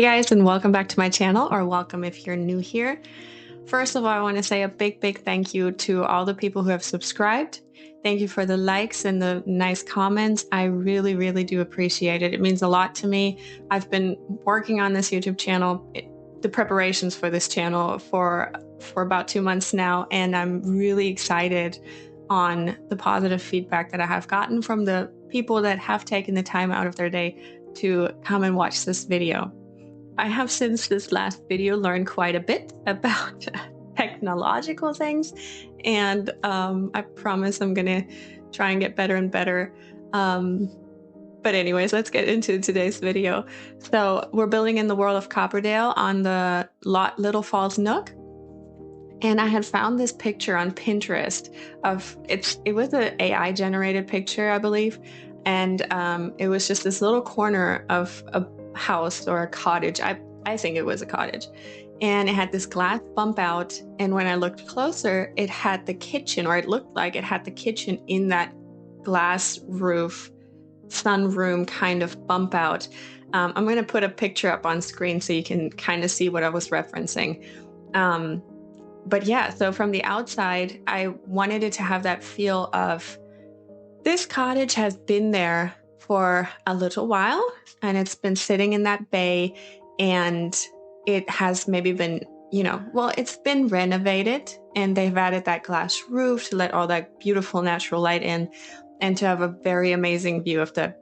guys, and welcome back to my channel, or welcome if you're new here. First of all, I want to say a big thank you to all the people who have subscribed. Thank you for the likes and the nice comments. I really do appreciate it. It means a lot to me. I've been working on this YouTube channel, the preparations for this channel for about 2 months now, and I'm really excited on the positive feedback that I have gotten from the people that have taken the time out of their day to come and watch this video. I have since this last video learned quite a bit about technological things, and I promise I'm gonna try and get better and better. But anyways, let's get into today's video. So we're building in the world of Copperdale on the lot Little Falls Nook. And I had found this picture on Pinterest of it was an AI generated picture, I believe. And it was just this little corner of a house or a cottage. I think it was a cottage. And it had this glass bump out. And when I looked closer, it had the kitchen, or it looked like it had the kitchen in that glass roof, sunroom kind of bump out. I'm going to put a picture up on screen so you can kind of see what I was referencing. But yeah, so from the outside, I wanted it to have that feel of this cottage has been there for a little while, and it's been sitting in that bay, and it has maybe been, it's been renovated, and they've added that glass roof to let all that beautiful natural light in, and to have a very amazing view of the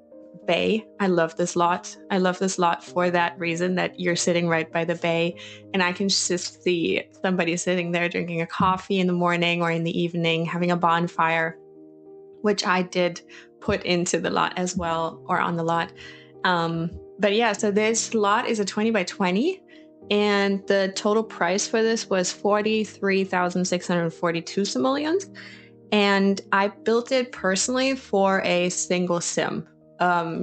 bay. I love this lot. I love this lot for that reason, that you're sitting right by the bay, and I can just see somebody sitting there drinking a coffee in the morning or in the evening, having a bonfire, which I did put into the lot as well, or on the lot. But yeah, so this lot is a 20 by 20, and the total price for this was 43,642 simoleons. And I built it personally for a single sim.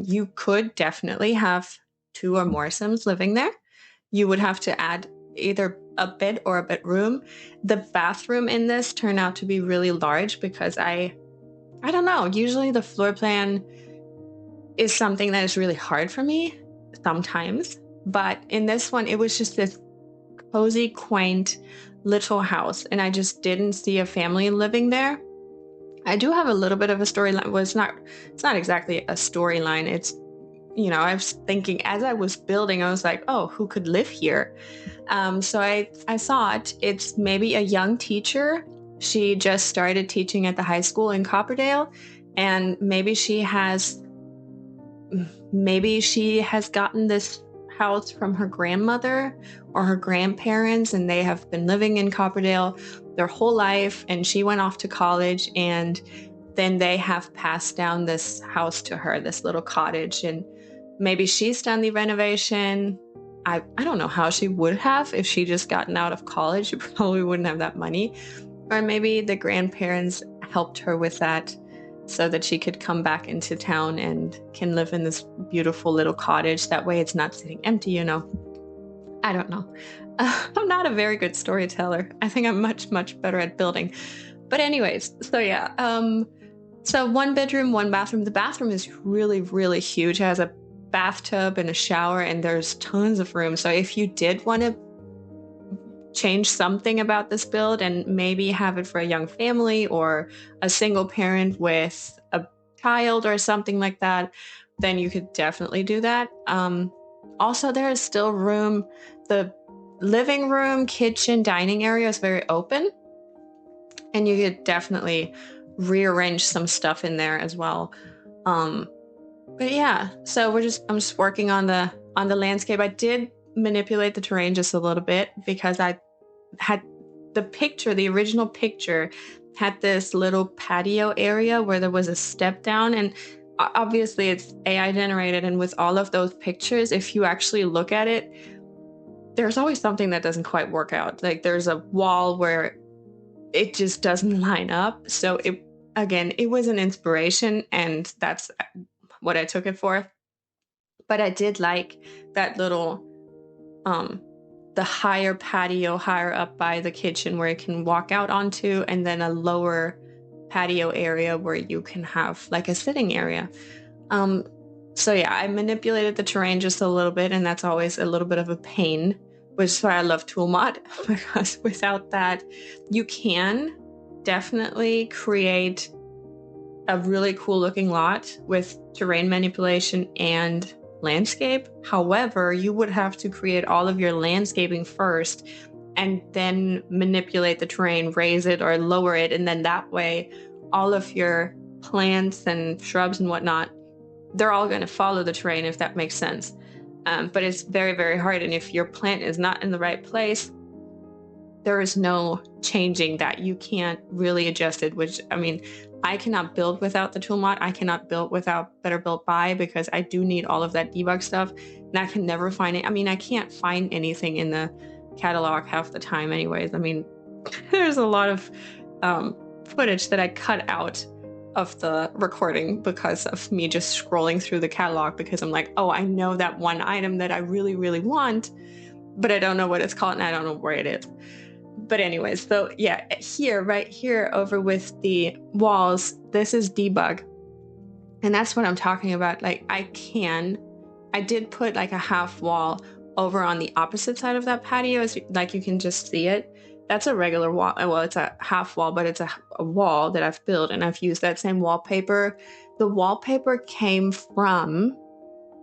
You could definitely have 2 or more sims living there. You would have to add either a bed or a bedroom. The bathroom in this turned out to be really large because I don't know, usually the floor plan is something that is really hard for me sometimes. But in this one, it was just this cozy, quaint little house, and I just didn't see a family living there. I do have a little bit of a storyline. Well, it's not exactly a storyline. It's, I was thinking as I was building, I was like, oh, who could live here? So I thought it's maybe a young teacher. She just started teaching at the high school in Copperdale, and maybe she has gotten this house from her grandmother or her grandparents, and they have been living in Copperdale their whole life, and she went off to college, and then they have passed down this house to her, this little cottage, and maybe she's done the renovation. I don't know how she would have if she just gotten out of college. She probably wouldn't have that money. Or maybe the grandparents helped her with that so that she could come back into town and can live in this beautiful little cottage. That way it's not sitting empty, I don't know. I'm not a very good storyteller. I think I'm much better at building. But anyways, so yeah. So 1 bedroom, 1 bathroom. The bathroom is really huge. It has a bathtub and a shower, and there's tons of room. So if you did want to change something about this build and maybe have it for a young family or a single parent with a child or something like that, then you could definitely do that. Also, there is still room. The living room, kitchen, dining area is very open, and you could definitely rearrange some stuff in there as well. But yeah, so I'm just working on the landscape. I did manipulate the terrain just a little bit because I had the original picture had this little patio area where there was a step down, and obviously it's AI generated, and with all of those pictures, if you actually look at it, there's always something that doesn't quite work out. Like there's a wall where it just doesn't line up. So it was an inspiration, and that's what I took it for. But I did like that little the higher patio higher up by the kitchen where you can walk out onto, and then a lower patio area where you can have like a sitting area. So yeah, I manipulated the terrain just a little bit, and that's always a little bit of a pain, which is why I love Toolmod, because without that, you can definitely create a really cool looking lot with terrain manipulation and landscape. However, you would have to create all of your landscaping first and then manipulate the terrain, raise it or lower it, and then that way all of your plants and shrubs and whatnot, they're all going to follow the terrain, if that makes sense. But it's very, very hard, and if your plant is not in the right place, there is no changing that. You can't really adjust it, which, I mean, I cannot build without the tool mod. I cannot build without Better Built By, because I do need all of that debug stuff, and I can never find it. I mean, I can't find anything in the catalog half the time anyways. I mean, there's a lot of footage that I cut out of the recording because of me just scrolling through the catalog, because I'm like, oh, I know that one item that I really, really want, but I don't know what it's called and I don't know where it is. But anyways, so yeah, here, right here over with the walls, this is debug. And that's what I'm talking about. Like I did put like a half wall over on the opposite side of that patio, like you can just see it. That's a regular wall. Well, it's a half wall, but it's a wall that I've built, and I've used that same wallpaper. The wallpaper came from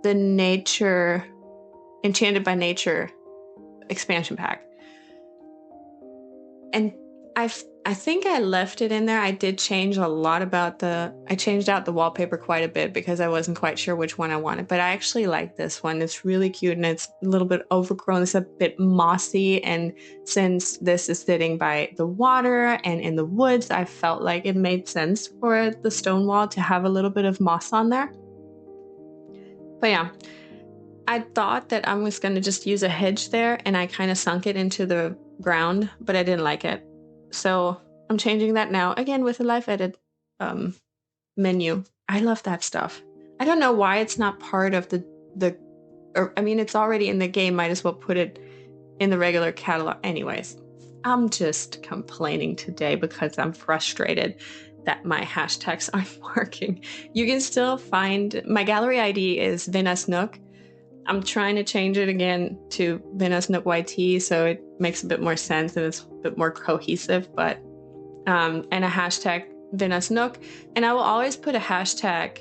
the Enchanted by Nature expansion pack. And I think I left it in there. I did change a lot about I changed out the wallpaper quite a bit because I wasn't quite sure which one I wanted, but I actually like this one. It's really cute and it's a little bit overgrown. It's a bit mossy, and since this is sitting by the water and in the woods, I felt like it made sense for the stone wall to have a little bit of moss on there. But yeah, I thought that I was going to just use a hedge there, and I kind of sunk it into the ground, but I didn't like it. So I'm changing that now, again with the live edit menu. I love that stuff. I don't know why it's not part of I mean, it's already in the game. Might as well put it in the regular catalog. Anyways, I'm just complaining today because I'm frustrated that my hashtags aren't working. You can still find, my gallery ID is VinnasNook. I'm trying to change it again to VinnasNook YT so it makes a bit more sense and it's a bit more cohesive, but and a hashtag VinnasNook. And I will always put a hashtag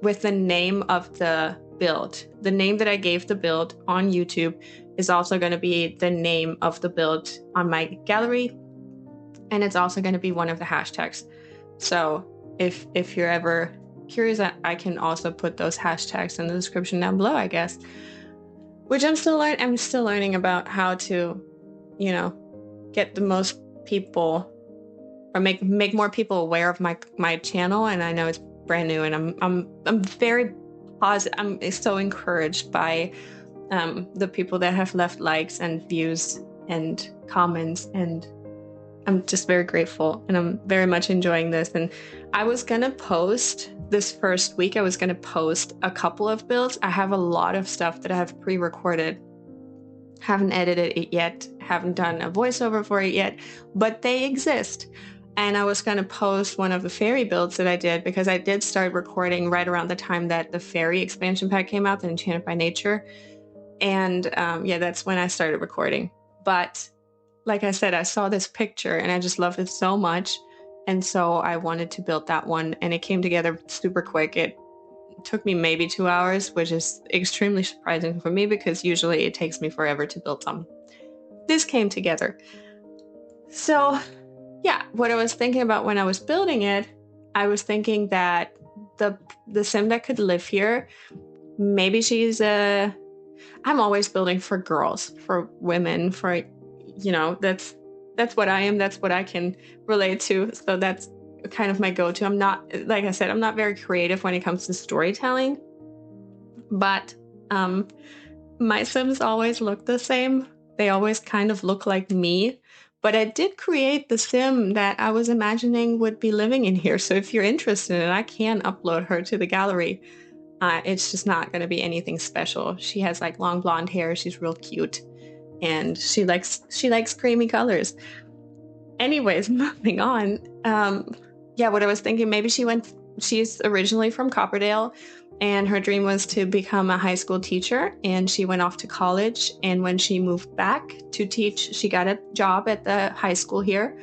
with the name of the build. The name that I gave the build on YouTube is also going to be the name of the build on my gallery, and it's also going to be one of the hashtags. So if you're ever curious, I can also put those hashtags in the description down below, I guess. Which I'm still learning about how to, you know, get the most people or make more people aware of my channel. And I know it's brand new, and I'm very positive. I'm so encouraged by the people that have left likes and views and comments, and I'm just very grateful, and I'm very much enjoying this. And I was gonna post this first week, I was gonna post a couple of builds. I have a lot of stuff that I have pre-recorded. Haven't edited it yet, haven't done a voiceover for it yet, but they exist. And I was gonna post one of the fairy builds that I did, because I did start recording right around the time that the fairy expansion pack came out, the Enchanted by Nature. And yeah, that's when I started recording. But like I said, I saw this picture and I just loved it so much. And so I wanted to build that one, and it came together super quick. It took me maybe 2 hours, which is extremely surprising for me because usually it takes me forever to build some. This came together. So yeah, what I was thinking about when I was building it, I was thinking that the sim that could live here, maybe she's I'm always building for girls, for women, for, you know, that's what I am. That's what I can relate to. So that's kind of my go-to. I'm not, like I said, I'm not very creative when it comes to storytelling, but my Sims always look the same. They always kind of look like me, but I did create the Sim that I was imagining would be living in here. So if you're interested in it, I can upload her to the gallery. It's just not going to be anything special. She has like long blonde hair. She's real cute. And she likes creamy colors. Anyways, moving on. Yeah, what I was thinking, maybe she went she's originally from Copperdale, and her dream was to become a high school teacher, and she went off to college. And when she moved back to teach, she got a job at the high school here.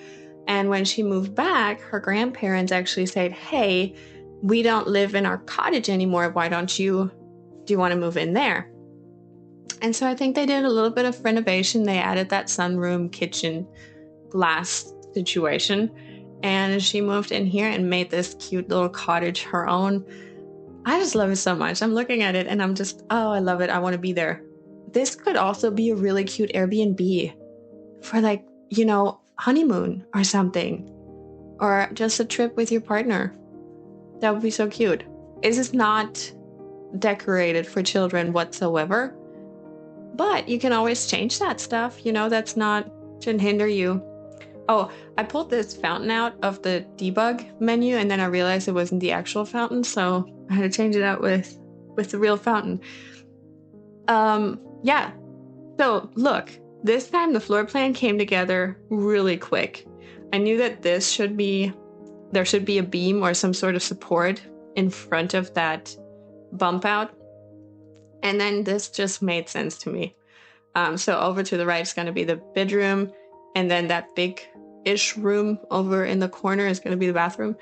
And when she moved back, her grandparents actually said, hey, we don't live in our cottage anymore. Why do you want to move in there? And so I think they did a little bit of renovation. They added that sunroom, kitchen, glass situation. And she moved in here and made this cute little cottage her own. I just love it so much. I'm looking at it and I'm just, oh, I love it. I want to be there. This could also be a really cute Airbnb for, like, you know, honeymoon or something, or just a trip with your partner. That would be so cute. This is not decorated for children whatsoever, but you can always change that stuff. You know, shouldn't hinder you. Oh, I pulled this fountain out of the debug menu, and then I realized it wasn't the actual fountain, so I had to change it out with the real fountain. Yeah. So look, this time the floor plan came together really quick. I knew that there should be a beam or some sort of support in front of that bump out. And then this just made sense to me. So over to the right is going to be the bedroom, and then that big-ish room over in the corner is going to be the bathroom.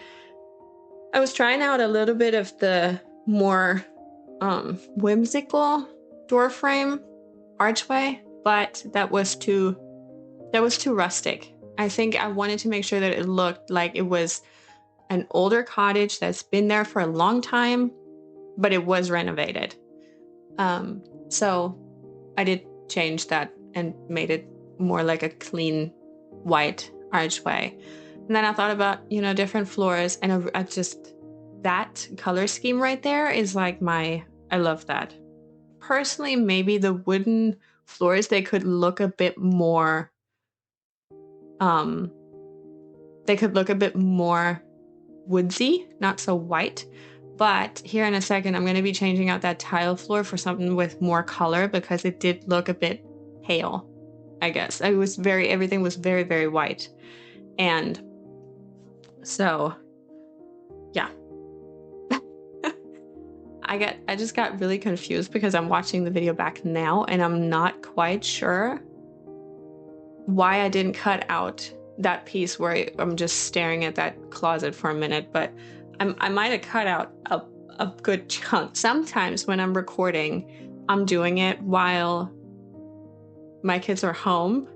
I was trying out a little bit of the more whimsical door frame archway, but that was too rustic. I think I wanted to make sure that it looked like it was an older cottage that's been there for a long time, but it was renovated. So I did change that and made it more like a clean white archway. And then I thought about, you know, different floors, and I just, that color scheme right there is like I love that. Personally, maybe the wooden floors, they could look a bit more, woodsy, not so white. But here in a second, I'm going to be changing out that tile floor for something with more color, because it did look a bit pale, I guess. Everything was very, very white. And so, yeah. I just got really confused because I'm watching the video back now and I'm not quite sure why I didn't cut out that piece where I'm just staring at that closet for a minute, but I might have cut out a good chunk. Sometimes when I'm recording, I'm doing it while my kids are home,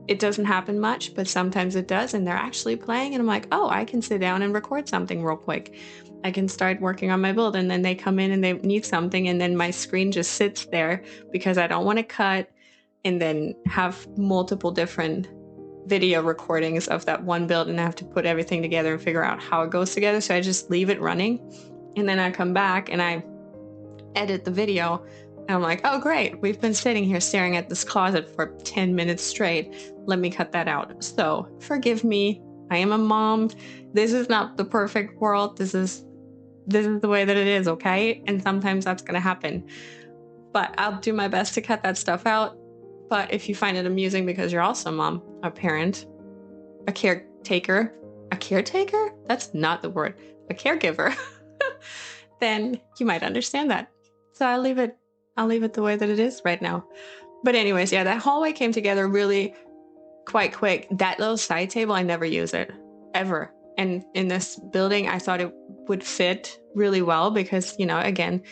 it doesn't happen much, but sometimes it does, and they're actually playing, and I'm like, oh, I can sit down and record something real quick. I can start working on my build, and then they come in and they need something, and then my screen just sits there because I don't want to cut and then have multiple different video recordings of that one build, and I have to put everything together and figure out how it goes together. So I just leave it running, and then I come back and I edit the video, and I'm like, oh great, we've been sitting here staring at this closet for 10 minutes straight. Let me cut that out. So forgive me, I am a mom. This is not the perfect world. This is the way that it is, okay? And sometimes that's gonna happen, but I'll do my best to cut that stuff out. But if you find it amusing because you're also a mom, a parent, a caretaker, that's not the word, a caregiver, then you might understand that. So I'll leave it the way that it is right now. But anyways, yeah, that hallway came together really quite quick. That little side table, I never use it, ever. And in this building, I thought it would fit really well because, you know, again,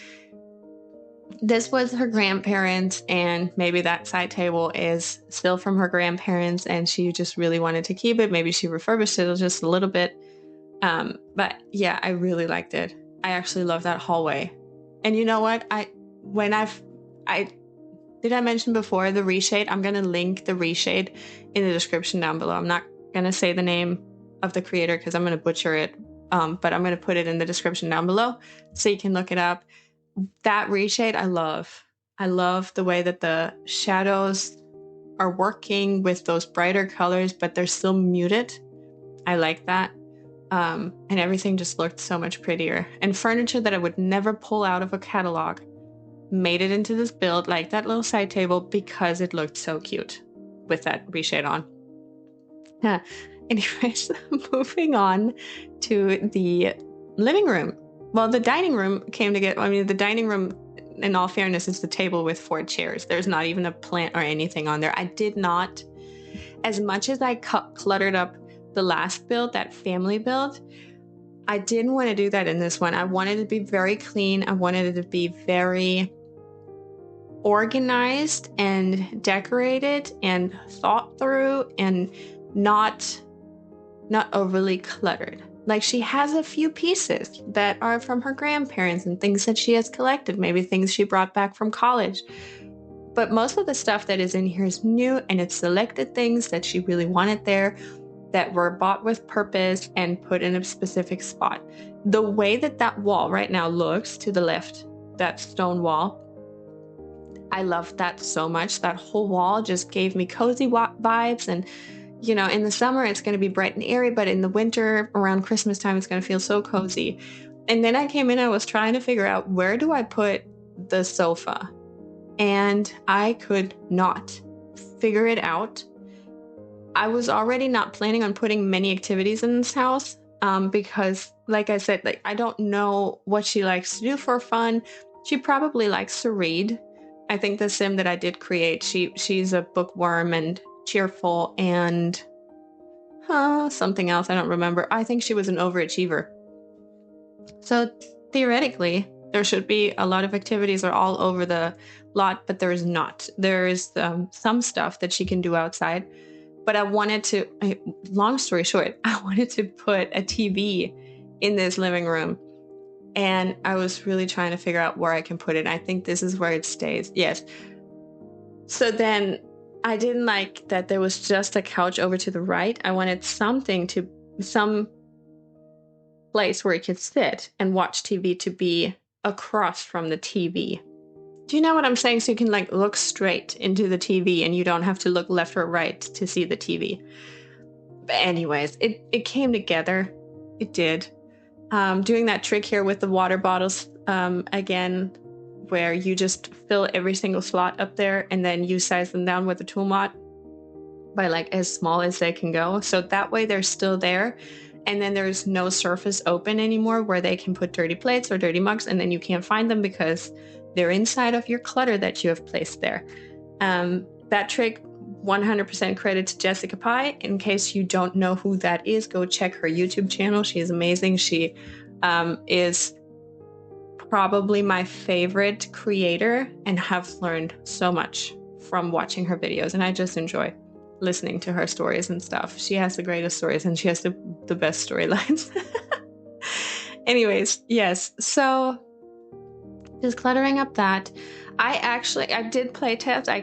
this was her grandparents, and maybe that side table is still from her grandparents and she just really wanted to keep it. Maybe she refurbished it just a little bit. But yeah, I really liked it. I actually love that hallway. And you know what? Did I mention before the ReShade? I'm going to link the ReShade in the description down below. I'm not going to say the name of the creator because I'm going to butcher it. But I'm going to put it in the description down below so you can look it up. That ReShade, I love. I love the way that the shadows are working with those brighter colors, but they're still muted. I like that. And everything just looked so much prettier. And furniture that I would never pull out of a catalog made it into this build, like that little side table, because it looked so cute with that ReShade on. Anyways, moving on to the living room. Well, the dining room came to get, I mean, the dining room, in all fairness, is the table with 4 chairs. There's not even a plant or anything on there. I did not, as much as I cluttered up the last build, that family build, I didn't want to do that in this one. I wanted it to be very clean. I wanted it to be very organized and decorated and thought through and not overly cluttered. Like, she has a few pieces that are from her grandparents and things that she has collected, maybe things she brought back from college. But most of the stuff that is in here is new, and it's selected things that she really wanted there that were bought with purpose and put in a specific spot. The way that that wall right now looks to the left, that stone wall, I love that so much. That whole wall just gave me cozy vibes. And you know, in the summer, it's going to be bright and airy, but in the winter, around Christmas time, it's going to feel so cozy. And then I came in, I was trying to figure out, where do I put the sofa? And I could not figure it out. I was already not planning on putting many activities in this house because, like I said, like, I don't know what she likes to do for fun. She probably likes to read. I think the sim that I did create, she's a bookworm and cheerful and something else I don't remember. I think she was an overachiever. So theoretically, there should be a lot of activities are all over the lot, but there is not. There is some stuff that she can do outside. But I wanted to, long story short, I wanted to put a TV in this living room. And I was really trying to figure out where I can put it. I think this is where it stays. Yes. So then I didn't like that there was just a couch over to the right. I wanted some place where you could sit and watch TV to be across from the TV. Do you know what I'm saying? So you can like look straight into the TV and you don't have to look left or right to see the TV. But anyways, it came together. It did. Doing that trick here with the water bottles again, where you just fill every single slot up there and then you size them down with a tool mat by like as small as they can go. So that way they're still there. And then there's no surface open anymore where they can put dirty plates or dirty mugs, and then you can't find them because they're inside of your clutter that you have placed there. That trick, 100% credit to Jessica Pye. In case you don't know who that is, go check her YouTube channel. She is amazing. She is probably my favorite creator and have learned so much from watching her videos, and I just enjoy listening to her stories and stuff. She has the greatest stories and she has the best storylines. Anyways, yes, so just cluttering up that. I did play test. I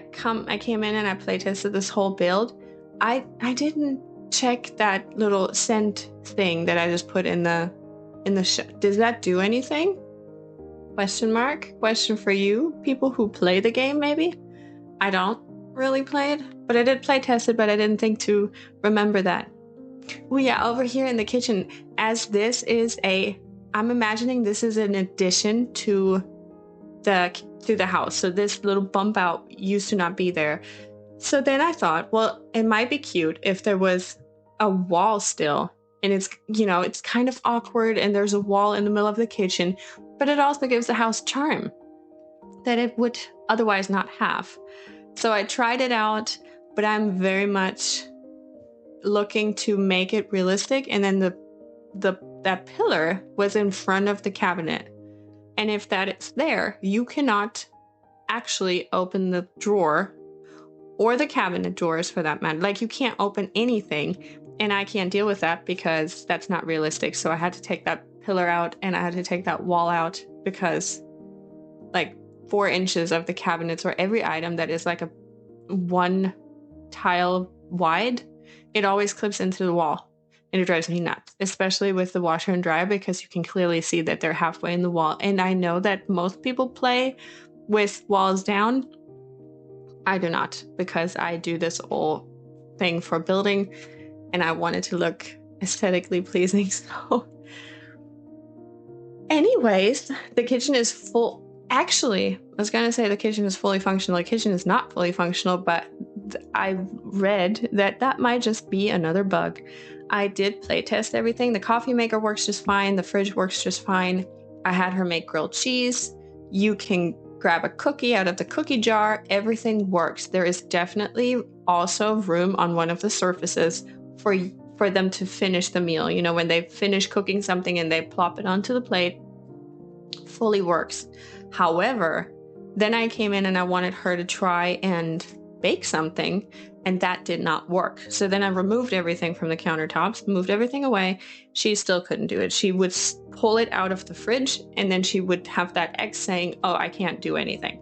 came in and I play tested this whole build. I didn't check that little scent thing that I just put in the does that do anything? Question mark? Question for you, people who play the game maybe? I don't really play it, but I did play test it, but I didn't think to remember that. Oh yeah, over here in the kitchen, as this is I'm imagining this is an addition to the house. So this little bump out used to not be there. So then I thought, well, it might be cute if there was a wall still, and it's, you know, it's kind of awkward and there's a wall in the middle of the kitchen, but it also gives the house charm that it would otherwise not have. So I tried it out, but I'm very much looking to make it realistic. And then that pillar was in front of the cabinet. And if that is there, you cannot actually open the drawer or the cabinet drawers for that matter. Like, you can't open anything, and I can't deal with that because that's not realistic. So I had to take that pillar out and I had to take that wall out because like 4 inches of the cabinets, or every item that is like a 1 tile wide, it always clips into the wall. And it drives me nuts, especially with the washer and dryer, because you can clearly see that they're halfway in the wall. And I know that most people play with walls down. I do not, because I do this whole thing for building and I want it to look aesthetically pleasing. So anyways, the kitchen is full. Actually, I was going to say the kitchen is fully functional. The kitchen is not fully functional, but I read that that might just be another bug. I did play test everything. The coffee maker works just fine. The fridge works just fine. I had her make grilled cheese. You can grab a cookie out of the cookie jar. Everything works. There is definitely also room on one of the surfaces for them to finish the meal. You know, when they finish cooking something and they plop it onto the plate, fully works. However, then I came in and I wanted her to try and bake something, and that did not work. So then I removed everything from the countertops, moved everything away. She still couldn't do it. She would pull it out of the fridge, and then she would have that X saying, oh, I can't do anything.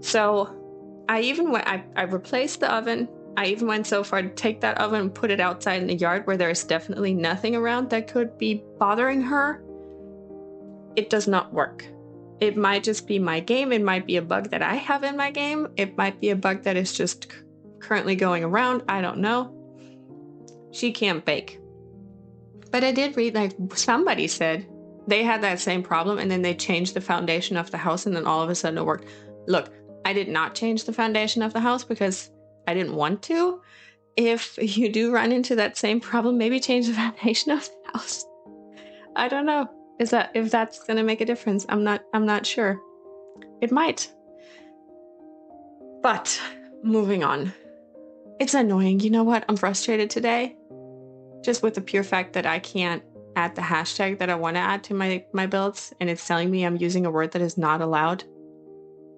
So I even went, I replaced the oven. I even went so far to take that oven and put it outside in the yard where there's definitely nothing around that could be bothering her. It does not work. It might just be my game. It might be a bug that I have in my game. It might be a bug that is just currently going around. I don't know. She can't bake. But I did read, like, somebody said they had that same problem and then they changed the foundation of the house and then all of a sudden it worked. Look, I did not change the foundation of the house because I didn't want to. If you do run into that same problem, maybe change the foundation of the house. I don't know. If that's gonna make a difference. I'm not sure. It might. But moving on. It's annoying. You know what? I'm frustrated today. Just with the pure fact that I can't add the hashtag that I want to add to my builds, and it's telling me I'm using a word that is not allowed.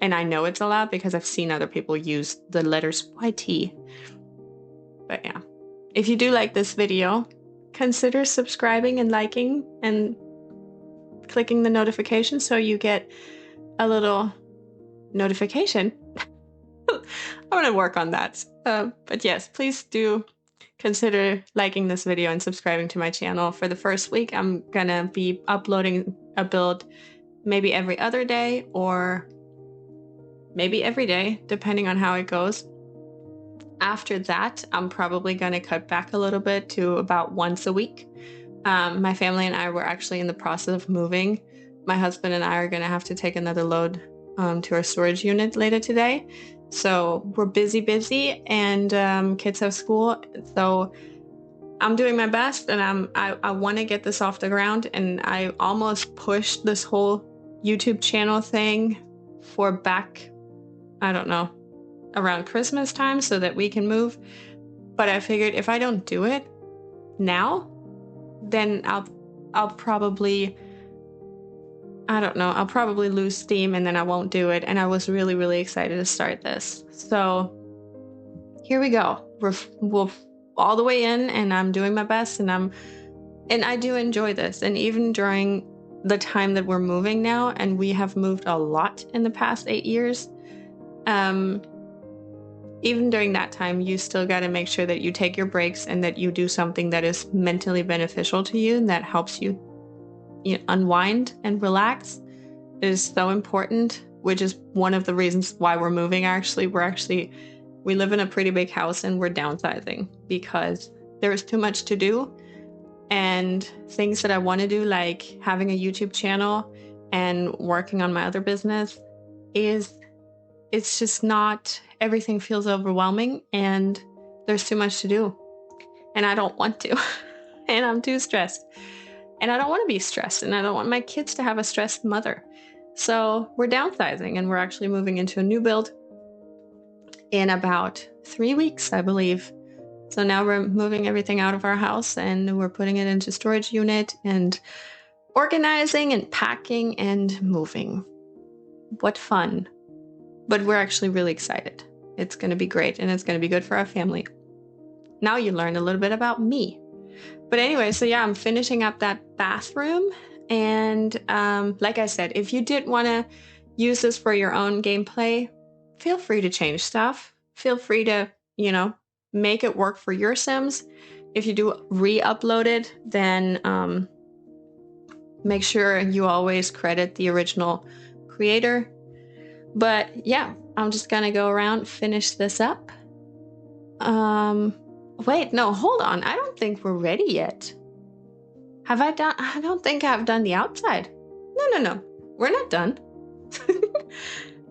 And I know it's allowed because I've seen other people use the letters YT. But yeah. If you do like this video, consider subscribing and liking and clicking the notification so you get a little notification. I'm gonna work on that. But yes, please do consider liking this video and subscribing to my channel. For the first week, I'm gonna be uploading a build maybe every other day or maybe every day, depending on how it goes. After that, I'm probably gonna cut back a little bit to about once a week. My family and I were actually in the process of moving. My husband and I are going to have to take another load to our storage unit later today. So we're busy, and kids have school. So I'm doing my best, and I want to get this off the ground. And I almost pushed this whole YouTube channel thing for back, I don't know, around Christmas time so that we can move. But I figured if I don't do it now, then I'll probably, I don't know, I'll probably lose steam and then I won't do it. And I was really, really excited to start this. So here we go. We're all the way in, and I'm doing my best, and I do enjoy this. And even during the time that we're moving now, and we have moved a lot in the past 8 years, even during that time, you still got to make sure that you take your breaks and that you do something that is mentally beneficial to you and that helps you, unwind and relax. It is so important, which is one of the reasons why we're moving. We live in a pretty big house and we're downsizing because there's too much to do, and things that I want to do, like having a YouTube channel and working on my other business, it's just not, everything feels overwhelming and there's too much to do and I don't want to and I'm too stressed and I don't want to be stressed and I don't want my kids to have a stressed mother. So we're downsizing and we're actually moving into a new build in about 3 weeks, I believe. So now we're moving everything out of our house and we're putting it into storage unit and organizing and packing and moving. What fun. But we're actually really excited. It's going to be great, and it's going to be good for our family. Now you learned a little bit about me. But anyway, so yeah, I'm finishing up that bathroom. And like I said, if you did want to use this for your own gameplay, feel free to change stuff. Feel free to, make it work for your Sims. If you do re-upload it, then make sure you always credit the original creator. But yeah, I'm just gonna go around, finish this up. Wait, no, hold on. I don't think we're ready yet. Have I done? I don't think I've done the outside. No. We're not done.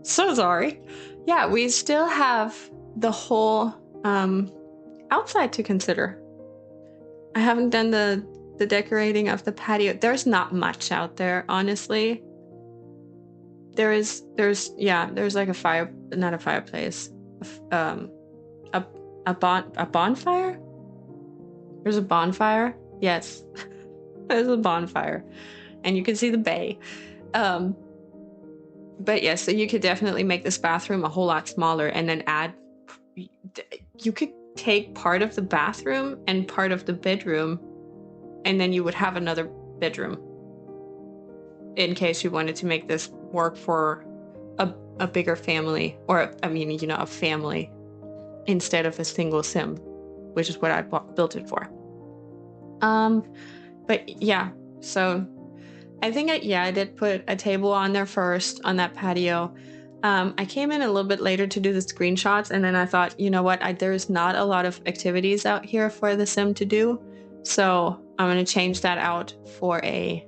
So sorry. Yeah, we still have the whole outside to consider. I haven't done the decorating of the patio. There's not much out there, honestly. There's like not a fireplace. A bonfire? There's a bonfire? Yes. There's a bonfire. And you can see the bay. But yeah, so you could definitely make this bathroom a whole lot smaller and then you could take part of the bathroom and part of the bedroom, and then you would have another bedroom in case you wanted to make this work for a bigger family, or a family instead of a single sim, which is what I built it for. But yeah, so I think I did put a table on there first on that patio. I came in a little bit later to do the screenshots, and then I thought, you know what, there's not a lot of activities out here for the sim to do, so I'm going to change that out for a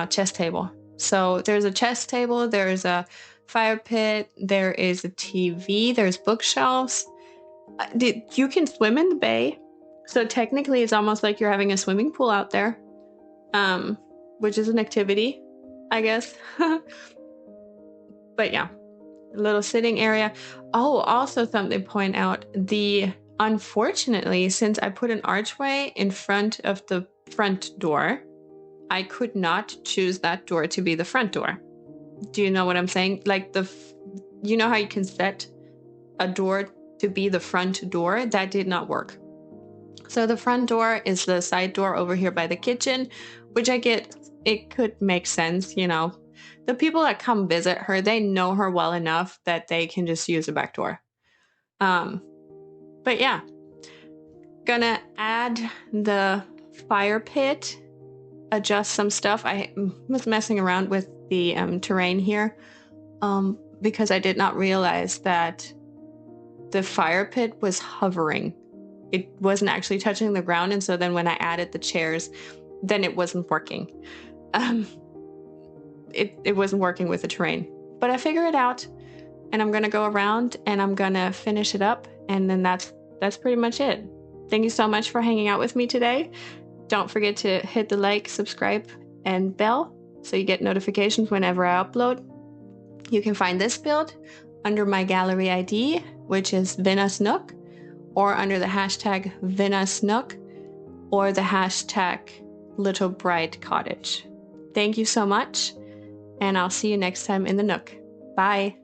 chess table. So there's a chess table, there's a fire pit, there is a TV, there's bookshelves. You can swim in the bay, so technically it's almost like you're having a swimming pool out there, which is an activity, I guess. But yeah, a little sitting area. Oh, also something to point out, unfortunately, since I put an archway in front of the front door, I could not choose that door to be the front door. Do you know what I'm saying? Like you know how you can set a door to be the front door? That did not work. So the front door is the side door over here by the kitchen, which I get, it could make sense, you know. The people that come visit her, they know her well enough that they can just use the back door. But yeah, gonna add the fire pit, adjust some stuff. I was messing around with the terrain here because I did not realize that the fire pit was hovering. It wasn't actually touching the ground, and so then when I added the chairs, then it wasn't working. It wasn't working with the terrain. But I figured it out, and I'm gonna go around and I'm gonna finish it up, and then that's pretty much it. Thank you so much for hanging out with me today. Don't forget to hit the like, subscribe, and bell so you get notifications whenever I upload. You can find this build under my gallery ID, which is VinnasNook, or under the hashtag VinnasNook, or the hashtag LittleBrightCottage. Thank you so much, and I'll see you next time in the Nook. Bye.